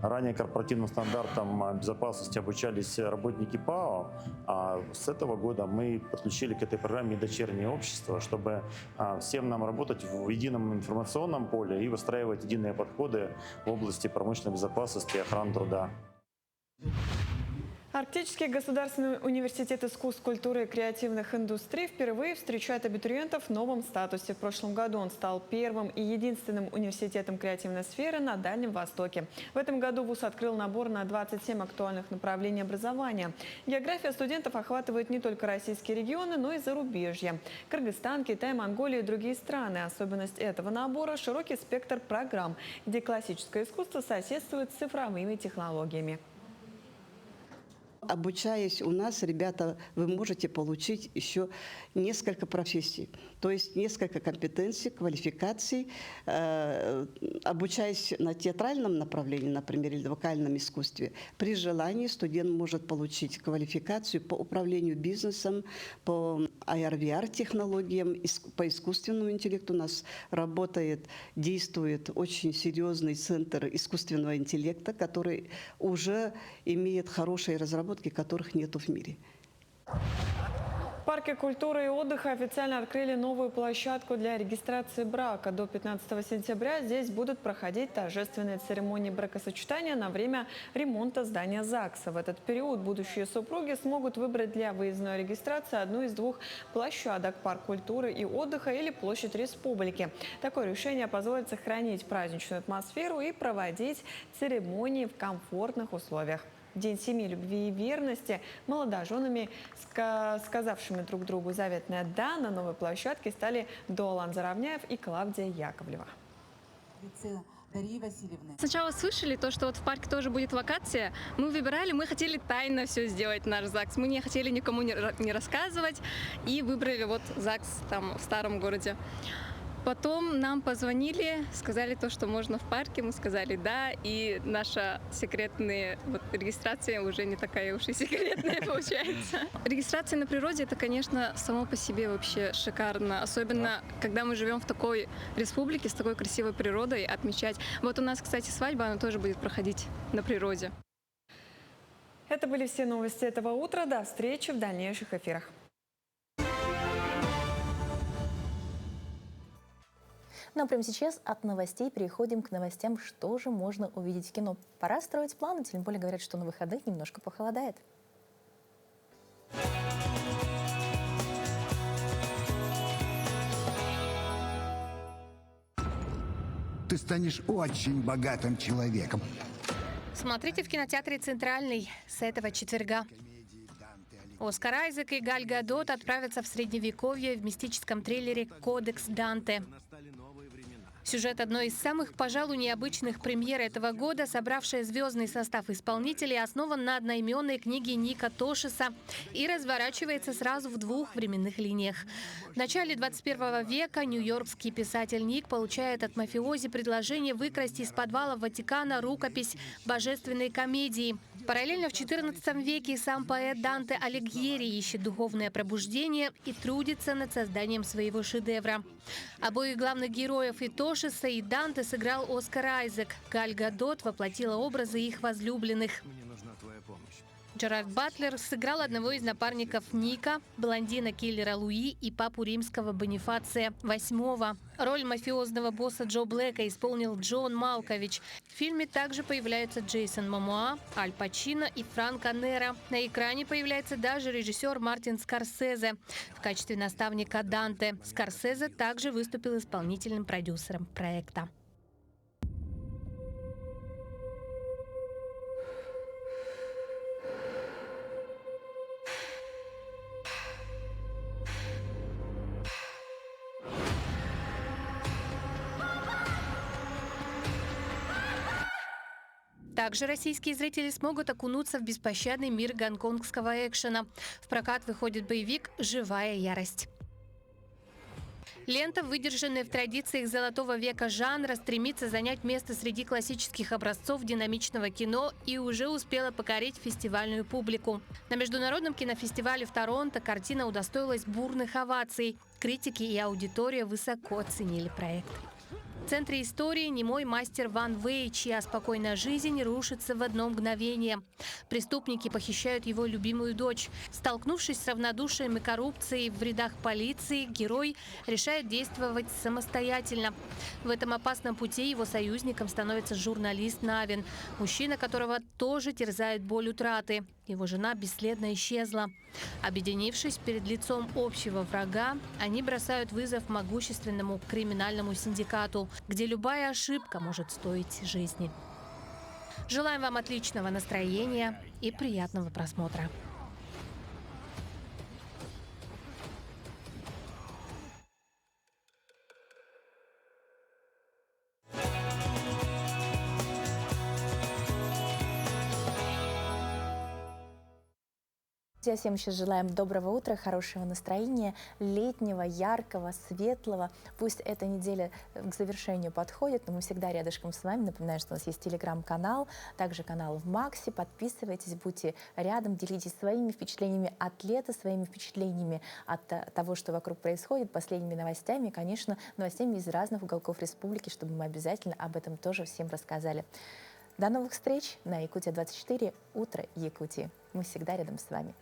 Ранее корпоративным стандартам безопасности обучались работники ПАО, а с этого года мы подключили к этой программе дочернее общество, чтобы всем нам работать в едином информационном поле и выстраивать единые подходы в области промышленной безопасности и охраны труда. Арктический государственный университет искусств, культуры и креативных индустрий впервые встречает абитуриентов в новом статусе. В прошлом году он стал первым и единственным университетом креативной сферы на Дальнем Востоке. В этом году вуз открыл набор на 27 актуальных направлений образования. География студентов охватывает не только российские регионы, но и зарубежье. Кыргызстан, Китай, Монголия и другие страны. Особенность этого набора – широкий спектр программ, где классическое искусство соседствует с цифровыми технологиями. Обучаясь у нас, ребята, вы можете получить еще несколько профессий, то есть несколько компетенций, квалификаций. Обучаясь на театральном направлении, например, или вокальном искусстве, при желании студент может получить квалификацию по управлению бизнесом, по AR/VR-технологиям, по искусственному интеллекту. У нас работает, действует очень серьезный центр искусственного интеллекта, который уже имеет хорошие разработки, которых нету в мире. В парке культуры и отдыха официально открыли новую площадку для регистрации брака. До 15 сентября здесь будут проходить торжественные церемонии бракосочетания на время ремонта здания ЗАГСа. В этот период будущие супруги смогут выбрать для выездной регистрации одну из двух площадок – парк культуры и отдыха или площадь Республики. Такое решение позволит сохранить праздничную атмосферу и проводить церемонии в комфортных условиях. День семьи, любви и верности молодоженами, сказавшими друг другу заветное «да», на новой площадке стали Долан Заровняев и Клавдия Яковлева. Сначала слышали то, что вот в парке тоже будет вакация. Мы выбирали, мы хотели тайно все сделать, наш ЗАГС. Мы не хотели никому не рассказывать и выбрали вот ЗАГС там в старом городе. Потом нам позвонили, сказали то, что можно в парке, мы сказали да, и наша секретная регистрация уже не такая уж и секретная получается. Регистрация на природе — это, конечно, само по себе вообще шикарно, особенно когда мы живем в такой республике с такой красивой природой, отмечать. Вот у нас, кстати, свадьба, она тоже будет проходить на природе. Это были все новости этого утра. До встречи в дальнейших эфирах. Ну а прямо сейчас от новостей переходим к новостям, что же можно увидеть в кино. Пора строить планы, тем более говорят, что на выходных немножко похолодает. Ты станешь очень богатым человеком. Смотрите в кинотеатре «Центральный» с этого четверга. Оскар Айзек и Галь Гадот отправятся в Средневековье в мистическом триллере «Кодекс Данте». Сюжет одной из самых, пожалуй, необычных премьер этого года, собравшая звездный состав исполнителей, основан на одноименной книге Ника Тошиса и разворачивается сразу в двух временных линиях. В начале 21 века нью-йоркский писатель Ник получает от мафиози предложение выкрасть из подвала Ватикана рукопись божественной комедии. Параллельно в XIV веке сам поэт Данте Алигьери ищет духовное пробуждение и трудится над созданием своего шедевра. Обоих главных героев и Тошиса, и Данте сыграл Оскар Айзек. Галь Гадот воплотила образы их возлюбленных. Мне нужна твоя помощь. Джерард Батлер сыграл одного из напарников Ника, блондина-киллера Луи и папу римского Бонифация VIII. Роль мафиозного босса Джо Блэка исполнил Джон Малкович. В фильме также появляются Джейсон Момоа, Аль Пачино и Франко Нера. На экране появляется даже режиссер Мартин Скорсезе в качестве наставника Данте. Скорсезе также выступил исполнительным продюсером проекта. Также российские зрители смогут окунуться в беспощадный мир гонконгского экшена. В прокат выходит боевик «Живая ярость». Лента, выдержанная в традициях золотого века жанра, стремится занять место среди классических образцов динамичного кино и уже успела покорить фестивальную публику. На международном кинофестивале в Торонто картина удостоилась бурных оваций. Критики и аудитория высоко оценили проект. В центре истории немой мастер Ван Вэй, чья спокойная жизнь рушится в одно мгновение. Преступники похищают его любимую дочь. Столкнувшись с равнодушием и коррупцией в рядах полиции, герой решает действовать самостоятельно. В этом опасном пути его союзником становится журналист Навин, мужчина, которого тоже терзает боль утраты. Его жена бесследно исчезла. Объединившись перед лицом общего врага, они бросают вызов могущественному криминальному синдикату, где любая ошибка может стоить жизни. Желаем вам отличного настроения и приятного просмотра. Друзья, всем еще желаем доброго утра, хорошего настроения, летнего, яркого, светлого. Пусть эта неделя к завершению подходит, но мы всегда рядышком с вами. Напоминаю, что у нас есть телеграм-канал, также канал в Максе. Подписывайтесь, будьте рядом, делитесь своими впечатлениями от лета, своими впечатлениями от того, что вокруг происходит, последними новостями, и, конечно, новостями из разных уголков республики, чтобы мы обязательно об этом тоже всем рассказали. До новых встреч на Якутия 24, утро Якутии. Мы всегда рядом с вами.